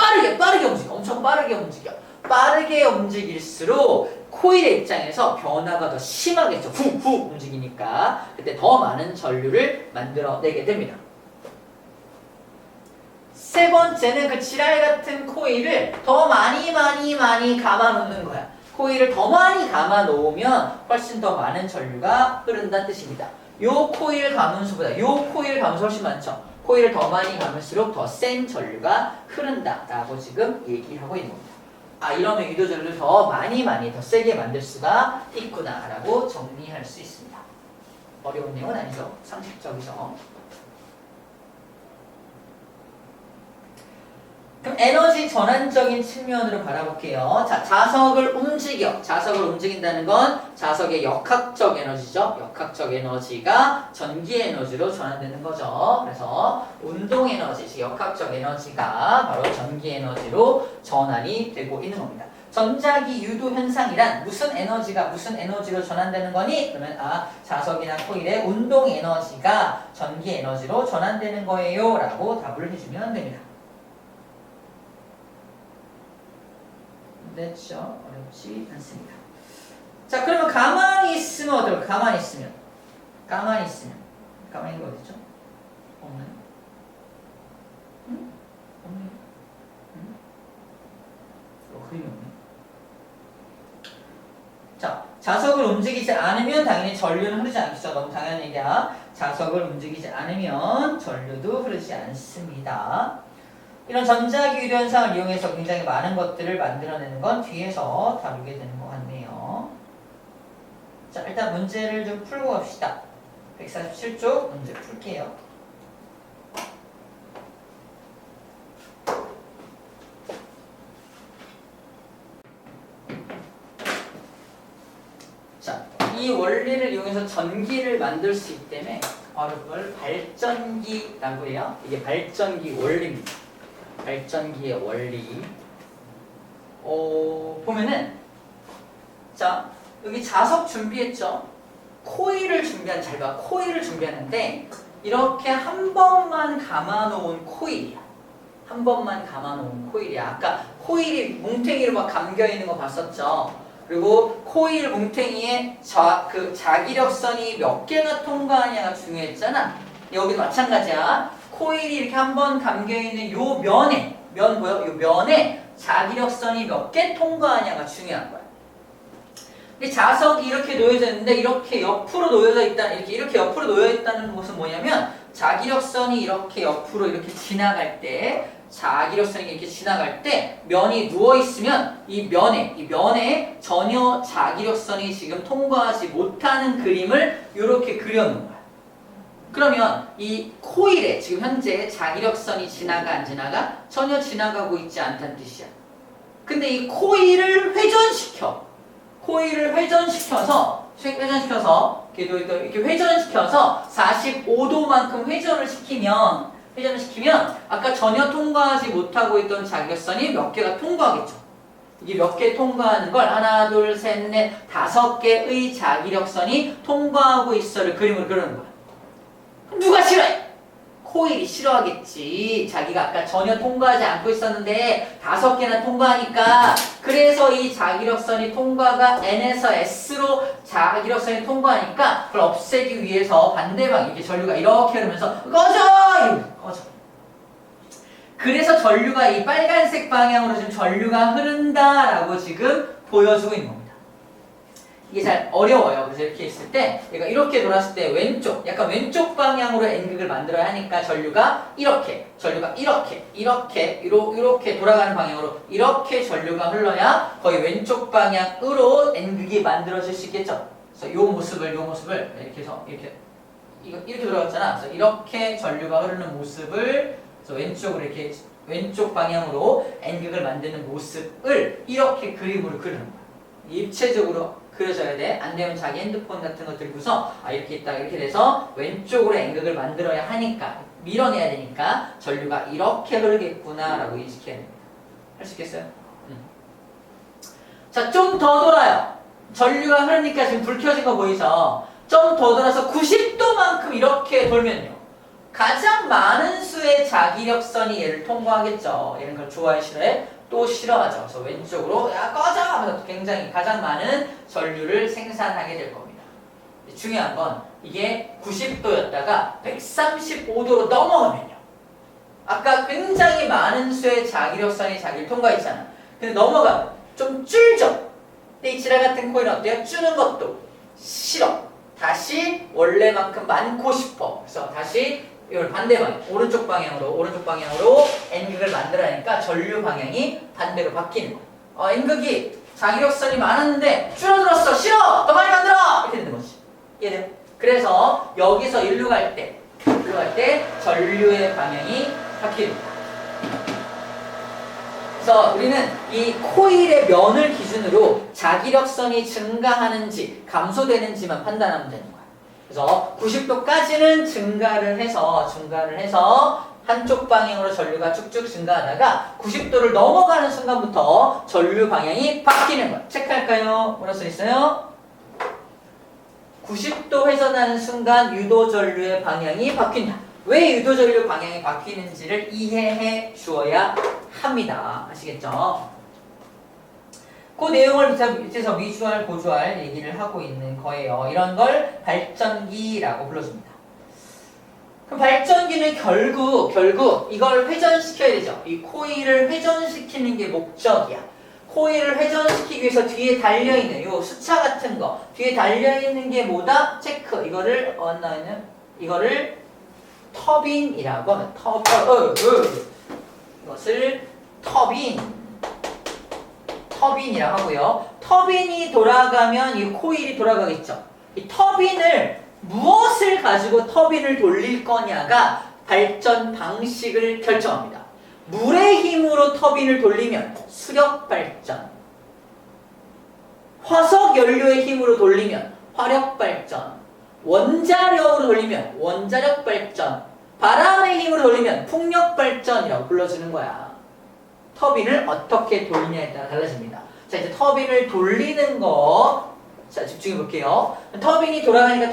움직여. 엄청 빠르게 움직여. 빠르게 움직일수록 코일의 입장에서 변화가 더 심하겠죠. 훅훅 움직이니까 그때 더 많은 전류를 만들어내게 됩니다. 세 번째는 그 지랄 같은 코일을 더 많이 감아 놓는 거야. 코일을 더 많이 감아 놓으면 훨씬 더 많은 전류가 흐른다는 뜻입니다. 요 코일 감음수보다 요 코일 감음수 훨씬 많죠. 코일을 더 많이 감을수록 더 센 전류가 흐른다라고 지금 얘기하고 있는 겁니다. 아, 이러면 유도 전류를 더 많이 더 세게 만들 수가 있구나라고 정리할 수 있습니다. 어려운 내용은 아니죠. 상식적이죠. 그럼 에너지 전환적인 측면으로 바라볼게요. 자, 자석을 움직인다는 건 자석의 역학적 에너지죠. 역학적 에너지가 전기 에너지로 전환되는 거죠. 그래서 운동 에너지, 즉 역학적 에너지가 바로 전기 에너지로 전환이 되고 있는 겁니다. 전자기 유도 현상이란 무슨 에너지가 무슨 에너지로 전환되는 거니? 그러면 자석이나 코일의 운동 에너지가 전기 에너지로 전환되는 거예요 라고 답을 해주면 됩니다. 됐죠? 어렵지 않습니다. 자, 그러면 가만히 있으면 어떨까요? 가만히 있으면 가만히 있는 거 어디죠? 없나요? 응? 없네요. 응? 그림이 없네. 자, 자석을 움직이지 않으면 당연히 전류는 흐르지 않겠죠. 너무 당연한 얘기야. 자석을 움직이지 않으면 전류도 흐르지 않습니다. 이런 전자기 유도 현상을 이용해서 굉장히 많은 것들을 만들어내는 건 뒤에서 다루게 되는 것 같네요. 자, 일단 문제를 좀 풀고 갑시다. 147쪽 문제 풀게요. 자, 이 원리를 이용해서 전기를 만들 수 있기 때문에 이걸 발전기라고 해요. 이게 발전기 원리입니다. 발전기의 원리. 보면은 자, 여기 자석 준비했죠. 코일을 잘 봐. 코일을 준비하는데 이렇게 한 번만 감아 놓은 코일이야. 한 번만 감아 놓은 코일이야. 아까 코일이 뭉탱이로 막 감겨 있는 거 봤었죠. 그리고 코일 뭉탱이에 그 자기력선이 몇 개가 통과하냐가 중요했잖아. 여기도 마찬가지야. 코일이 이렇게 한번 감겨있는 요 면에, 요 면에 자기력선이 몇 개 통과하냐가 중요한 거야. 근데 자석이 이렇게 놓여져 있는데 이렇게 옆으로 놓여져 있다는, 이렇게 옆으로 놓여 있다는 것은 뭐냐면 자기력선이 이렇게 옆으로 이렇게 지나갈 때, 자기력선이 이렇게 지나갈 때 면이 누워 있으면 이 면에 전혀 자기력선이 지금 통과하지 못하는 그림을 이렇게 그려놓은 거야. 그러면 이 코일에 지금 현재 자기력선이 지나가 안 지나가? 전혀 지나가고 있지 않다는 뜻이야. 근데 이 코일을 회전시켜서 이렇게 회전시켜서 45도만큼 회전을 시키면 아까 전혀 통과하지 못하고 있던 자기력선이 몇 개가 통과하겠죠. 이게 몇 개 통과하는 걸 하나, 둘, 셋, 넷, 5개의 자기력선이 통과하고 있어를 그림을 그리는 거야. 누가 싫어해? 코일이 싫어하겠지. 자기가 아까 전혀 통과하지 않고 있었는데 5개나 통과하니까. 그래서 이 자기력선이 통과가 N에서 S로 자기력선이 통과하니까 그걸 없애기 위해서 반대방 이렇게 전류가 이렇게 흐르면서 꺼져! 그래서 전류가 이 빨간색 방향으로 지금 전류가 흐른다라고 지금 보여주고 있는 겁니다. 이게 잘 어려워요. 그래서 이렇게 있을 때 얘가 이렇게 돌았을 때 왼쪽, 약간 왼쪽 방향으로 N극을 만들어야 하니까 전류가 이렇게 돌아가는 방향으로 이렇게 전류가 흘러야 거의 왼쪽 방향으로 N극이 만들어질 수 있겠죠. 그래서 요 모습을 이렇게 해서 이렇게 돌아갔잖아. 그래서 이렇게 전류가 흐르는 모습을 그래서 왼쪽으로 이렇게 왼쪽 방향으로 N극을 만드는 모습을 이렇게 그림으로 그리는 거야. 입체적으로 그려져야 돼. 안 되면 자기 핸드폰 같은 거 들고서 이렇게 있다 이렇게 돼서 왼쪽으로 N극을 만들어야 하니까 밀어내야 되니까 전류가 이렇게 흐르겠구나라고 인식해야 됩니다. 할 수 있겠어요? 자, 좀 더 돌아요. 전류가 흐르니까 지금 불 켜진 거 보이죠? 좀 더 돌아서 90도만큼 이렇게 돌면요. 가장 많은 수의 자기력선이 얘를 통과하겠죠. 얘는 그걸 좋아해 싫어해? 또 싫어하죠. 그래서 왼쪽으로 야 꺼져 하면서 굉장히 가장 많은 전류를 생산하게 될 겁니다. 중요한 건 이게 90도였다가 135도로 넘어가면요. 아까 굉장히 많은 수의 자기력선이 자기를 통과했잖아. 근데 넘어가면 좀 줄죠. 근데 이 지랄 같은 코일은 어때요? 줄는 것도 싫어. 다시 원래만큼 많고 싶어. 그래서 다시 이걸 반대 방향, 오른쪽 방향으로 N극을 만들어내니까 전류 방향이 반대로 바뀌는 거야. N극이 자기력선이 많았는데 줄어들었어. 싫어. 더 많이 만들어. 이렇게 되는 거지. 이해돼요? 그래서 여기서 일로 갈 때 전류의 방향이 바뀌는 거야. 그래서 우리는 이 코일의 면을 기준으로 자기력선이 증가하는지 감소되는지만 판단하면 되는 거야. 그래서 90도까지는 증가를 해서 한쪽 방향으로 전류가 쭉쭉 증가하다가 90도를 넘어가는 순간부터 전류 방향이 바뀌는 거야. 체크할까요? 뭐라 써 있어요? 90도 회전하는 순간 유도전류의 방향이 바뀐다. 왜 유도전류 방향이 바뀌는지를 이해해 주어야 합니다. 아시겠죠? 그 내용을 밑에서 미주알, 고주알 얘기를 하고 있는 거예요. 이런 걸 발전기라고 불러줍니다. 그럼 발전기는 결국 이걸 회전시켜야 되죠. 이 코일을 회전시키는 게 목적이야. 코일을 회전시키기 위해서 뒤에 달려있는 요 수차 같은 거 뒤에 달려있는 게 뭐다? 체크. 이거를 터빈이라고 하면 이것을 터빈이라고 하고요. 터빈이 돌아가면 이 코일이 돌아가겠죠. 이 터빈을 무엇을 가지고 터빈을 돌릴 거냐가 발전 방식을 결정합니다. 물의 힘으로 터빈을 돌리면 수력 발전, 화석 연료의 힘으로 돌리면 화력 발전, 원자력으로 돌리면 원자력 발전, 바람의 힘으로 돌리면 풍력 발전이라고 불러주는 거야. 터빈을 어떻게 돌리냐에 따라 달라집니다. 자, 이제 터빈을 돌리는 거, 자, 집중해 볼게요. 터빈이 돌아가니까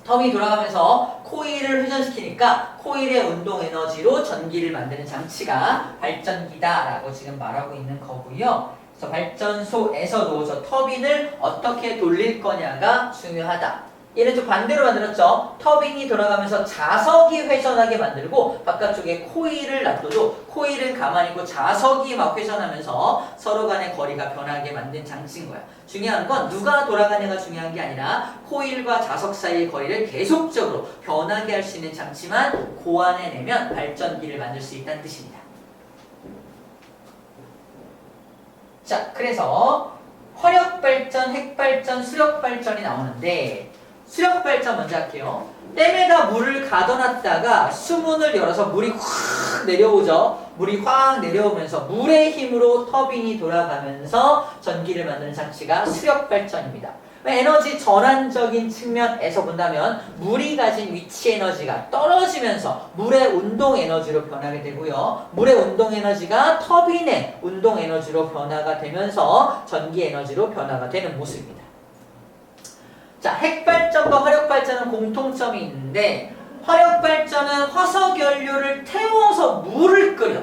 터빈이 돌아가면서 코일을 회전시키니까 코일의 운동 에너지로 전기를 만드는 장치가 발전기다라고 지금 말하고 있는 거고요. 그래서 발전소에서도 저 터빈을 어떻게 돌릴 거냐가 중요하다. 얘는 좀 반대로 만들었죠. 터빈이 돌아가면서 자석이 회전하게 만들고 바깥쪽에 코일을 놔둬도 코일은 가만히 있고 자석이 막 회전하면서 서로 간의 거리가 변하게 만든 장치인 거야. 중요한 건 누가 돌아가냐가 중요한 게 아니라 코일과 자석 사이의 거리를 계속적으로 변하게 할 수 있는 장치만 고안해내면 발전기를 만들 수 있다는 뜻입니다. 자, 그래서 화력발전, 핵발전, 수력발전이 나오는데 수력발전 먼저 할게요. 댐에다 물을 가둬놨다가 수문을 열어서 물이 확 내려오죠. 물이 확 내려오면서 물의 힘으로 터빈이 돌아가면서 전기를 만드는 장치가 수력발전입니다. 에너지 전환적인 측면에서 본다면 물이 가진 위치 에너지가 떨어지면서 물의 운동 에너지로 변하게 되고요. 물의 운동 에너지가 터빈의 운동 에너지로 변화가 되면서 전기 에너지로 변화가 되는 모습입니다. 자, 핵발전과 화력발전은 공통점이 있는데 화력발전은 화석연료를 태워서 물을 끓여.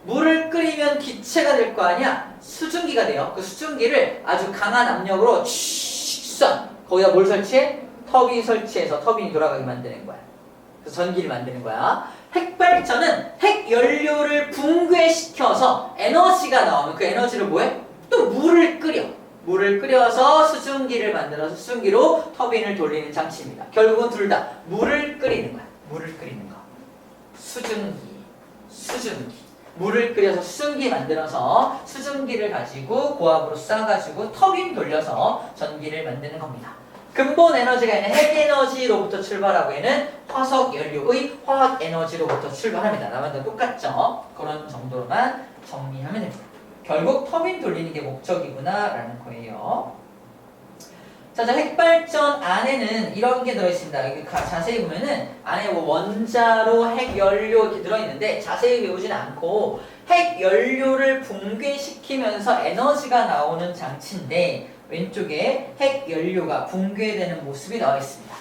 물을 끓이면 기체가 될 거 아니야? 수증기가 돼요. 그 수증기를 아주 강한 압력으로 쏴. 거기다 뭘 설치해? 터빈 설치해서 터빈이 돌아가게 만드는 거야. 그래서 전기를 만드는 거야. 핵발전은 핵연료를 붕괴시켜서 에너지가 나오면 그 에너지를 뭐해? 또 물을 끓여. 물을 끓여서 수증기를 만들어서 수증기로 터빈을 돌리는 장치입니다. 결국은 둘 다 물을 끓이는 거야. 물을 끓이는 거. 수증기. 물을 끓여서 수증기 만들어서 수증기를 가지고 고압으로 쏴가지고 터빈 돌려서 전기를 만드는 겁니다. 근본 에너지가 있는 핵에너지로부터 출발하고 있는 화석 연료의 화학 에너지로부터 출발합니다. 나만도 똑같죠? 그런 정도로만 정리하면 됩니다. 결국 터빈 돌리는 게 목적이구나 라는 거예요. 자, 핵발전 안에는 이런 게 들어있습니다. 여기 자세히 보면은 안에 뭐 원자로 핵연료 이렇게 들어있는데 자세히 외우지는 않고 핵연료를 붕괴시키면서 에너지가 나오는 장치인데 왼쪽에 핵연료가 붕괴되는 모습이 나와 있습니다.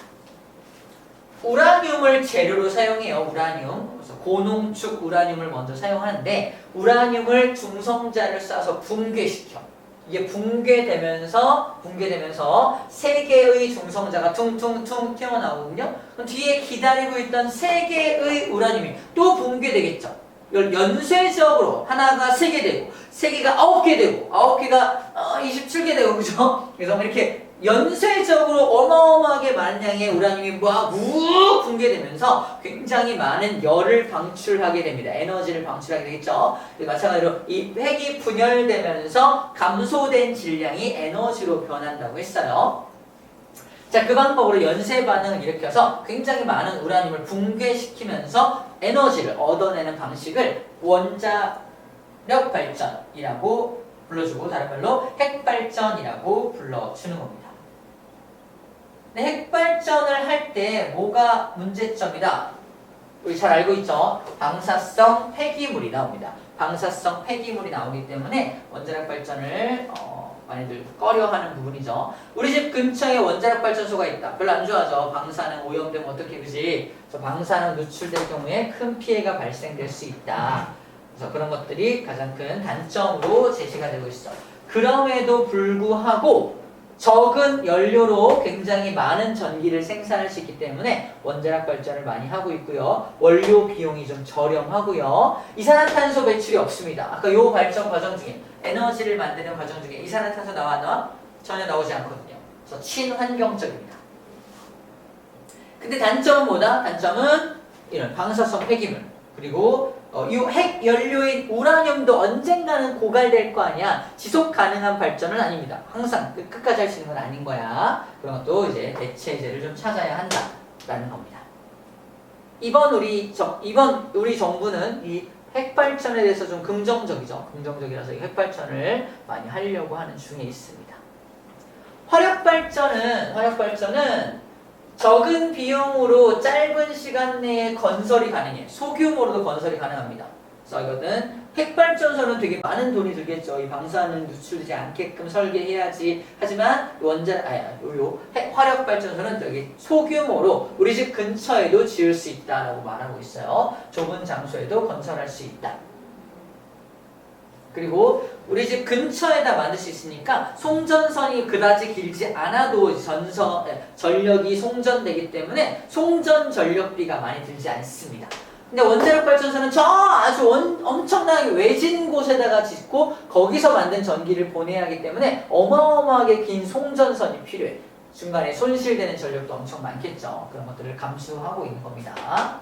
우라늄을 재료로 사용해요. 우라늄. 그래서 고농축 우라늄을 먼저 사용하는데 우라늄을 중성자를 쏴서 붕괴시켜. 이게 붕괴되면서 세 개의 중성자가 퉁퉁퉁 튀어나오거든요. 그럼 뒤에 기다리고 있던 세 개의 우라늄이 또 붕괴되겠죠. 연쇄적으로 하나가 3개 되고 3개가 9개 되고 9개가 27개 되고 그죠? 그래서 이렇게 연쇄적으로 어마어마하게 많은 양의 우라늄이 막 우욱 붕괴되면서 굉장히 많은 열을 방출하게 됩니다. 에너지를 방출하게 되겠죠. 마찬가지로 이 핵이 분열되면서 감소된 질량이 에너지로 변한다고 했어요. 자, 그 방법으로 연쇄 반응을 일으켜서 굉장히 많은 우라늄을 붕괴시키면서 에너지를 얻어내는 방식을 원자력 발전이라고 불러주고 다른 말로 핵발전이라고 불러주는 겁니다. 근데 핵발전을 할 때 뭐가 문제점이다? 우리 잘 알고 있죠? 방사성 폐기물이 나옵니다. 방사성 폐기물이 나오기 때문에 원자력 발전을 많이들 꺼려하는 부분이죠. 우리 집 근처에 원자력 발전소가 있다. 별로 안 좋아하죠. 방사능 오염되면 어떻게 그지? 방사능 누출될 경우에 큰 피해가 발생될 수 있다. 그래서 그런 것들이 가장 큰 단점으로 제시가 되고 있어. 그럼에도 불구하고 적은 연료로 굉장히 많은 전기를 생산할 수 있기 때문에 원자력 발전을 많이 하고 있고요. 원료 비용이 좀 저렴하고요. 이산화탄소 배출이 없습니다. 아까 이 발전 과정 중에 에너지를 만드는 과정 중에 이산화탄소 나와? 전혀 나오지 않거든요. 그래서 친환경적입니다. 근데 단점은 뭐다? 단점은 이런 방사성 폐기물 그리고 이 핵 연료인 우라늄도 언젠가는 고갈될 거 아니야. 지속 가능한 발전은 아닙니다. 항상 끝까지 할 수 있는 건 아닌 거야. 그런 것도 이제 대체제를 좀 찾아야 한다라는 겁니다. 이번 우리 정부는 이 핵발전에 대해서 좀 긍정적이죠. 긍정적이라서 이 핵발전을 많이 하려고 하는 중에 있습니다. 화력발전은 적은 비용으로 짧은 시간 내에 건설이 가능해요. 소규모로도 건설이 가능합니다. 그래서 이거는 핵발전소는 되게 많은 돈이 들겠죠. 이 방사능 누출되지 않게끔 설계해야지. 하지만 화력발전소는 되게 소규모로 우리 집 근처에도 지을 수 있다라고 말하고 있어요. 좁은 장소에도 건설할 수 있다. 그리고 우리 집 근처에다 만들 수 있으니까 송전선이 그다지 길지 않아도 전력이 송전되기 때문에 송전 전력비가 많이 들지 않습니다. 근데 원자력 발전소는 저 아주 엄청나게 외진 곳에다가 짓고 거기서 만든 전기를 보내야 하기 때문에 어마어마하게 긴 송전선이 필요해. 중간에 손실되는 전력도 엄청 많겠죠. 그런 것들을 감수하고 있는 겁니다.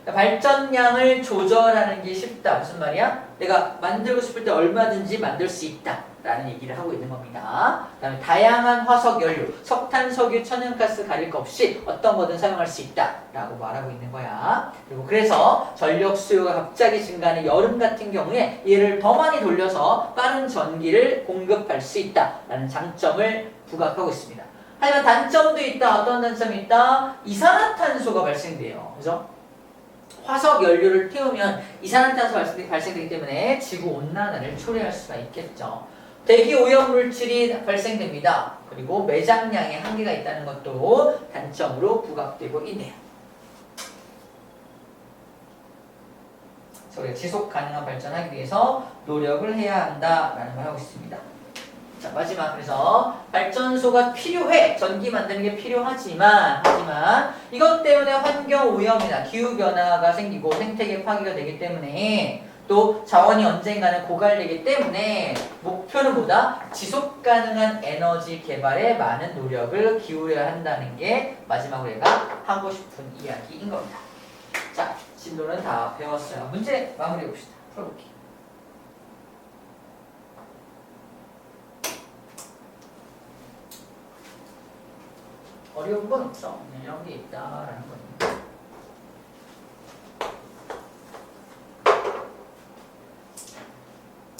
발전량을 조절하는 게 쉽다. 무슨 말이야? 내가 만들고 싶을 때 얼마든지 만들 수 있다 라는 얘기를 하고 있는 겁니다. 그 다음에 다양한 화석 연료, 석탄, 석유, 천연가스 가릴 것 없이 어떤 거든 사용할 수 있다 라고 말하고 있는 거야. 그리고 그래서 전력 수요가 갑자기 증가하는 여름 같은 경우에 얘를 더 많이 돌려서 빠른 전기를 공급할 수 있다 라는 장점을 부각하고 있습니다. 하지만 단점도 있다. 어떤 단점이 있다? 이산화탄소가 발생돼요. 그죠? 화석 연료를 태우면 이산화탄소 발생되기 때문에 지구온난화를 초래할 수가 있겠죠. 대기 오염 물질이 발생됩니다. 그리고 매장량에 한계가 있다는 것도 단점으로 부각되고 있네요. 그래서 우리가 지속 가능한 발전하기 위해서 노력을 해야 한다라는 걸 하고 있습니다. 자, 마지막 그래서 발전소가 필요해. 전기 만드는 게 필요하지만 이것 때문에 환경 오염이나 기후 변화가 생기고 생태계 파괴가 되기 때문에 또 자원이 언젠가는 고갈되기 때문에 목표는 뭐다? 지속 가능한 에너지 개발에 많은 노력을 기울여야 한다는 게 마지막으로 얘가 하고 싶은 이야기인 겁니다. 자, 진도는 다 배웠어요. 문제 마무리해 봅시다. 풀어볼게요. 어려운 건 없어. 이런 게 있다라는 거예요.